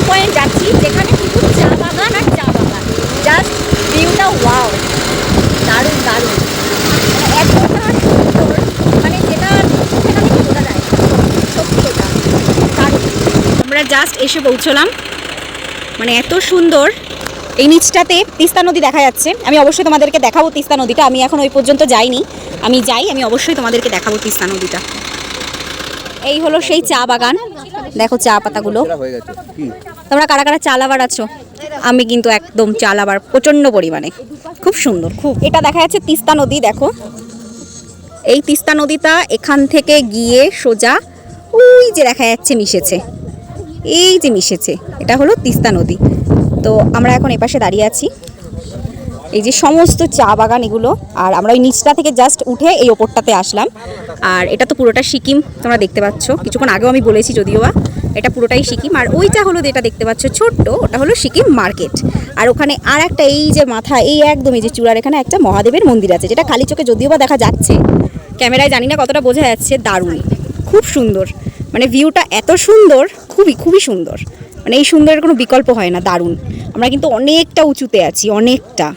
Point যাচ্ছি যেখানে শুধু চা বাগান আর চা বাগান। জাস্ট ভিউটা ওয়াও, দারুণ দারুণ, এতটা সুন্দর, মানে যেটা চোখে না দেখে বোঝা যায়, সত্যি এটা দারুণ। আমরা জাস্ট এসে পৌঁছলাম, মানে এত সুন্দর। এই নিচটাতে তিস্তা নদী দেখা যাচ্ছে। আমি অবশ্যই তোমাদেরকে দেখাবো তিস্তা নদীটা, আমি এখন ওই পর্যন্ত যাইনি, আমি অবশ্যই তোমাদেরকে দেখাবো তিস্তা নদীটা। এই হলো সেই চা বাগান, দেখো চা পাতাগুলো। তোমরা কারা কারা চা লাভার আছো? আমি কিন্তু একদম চা লাভার প্রচণ্ড পরিমাণে, খুব সুন্দর খুব। এটা দেখা যাচ্ছে তিস্তা নদী, দেখো এই তিস্তা নদীটা এখান থেকে গিয়ে সোজা ওই যে দেখা যাচ্ছে মিশেছে, এই যে মিশেছে, এটা হলো তিস্তা নদী। তো আমরা এখন এপাশে দাঁড়িয়ে আছি, এই যে সমস্ত চা বাগান এগুলো, আর আমরা ওই নিচটা থেকে জাস্ট উঠে এই ওপরটাতে আসলাম। আর এটা তো পুরোটা সিকিম, তোমরা দেখতে পাচ্ছ, কিছুক্ষণ আগেও আমি বলেছি যদিও বা, এটা পুরোটাই সিকিম। আর ওইটা হলো যেটা দেখতে পাচ্ছ ছোট্ট, ওটা হলো সিকিম মার্কেট। আর ওখানে আর একটা এই যে মাথা, এই একদম এই যে চূড়ার এখানে একটা মহাদেবের মন্দির আছে, যেটা খালি চোখে যদিও বা দেখা যাচ্ছে, ক্যামেরায় জানি না কতটা বোঝা যাচ্ছে। দারুণ, খুব সুন্দর, মানে ভিউটা এত সুন্দর, খুবই খুবই সুন্দর, মানে এই সুন্দরের কোনো বিকল্প হয় না, দারুণ। আমরা কিন্তু অনেকটা উঁচুতে আছি, অনেকটা।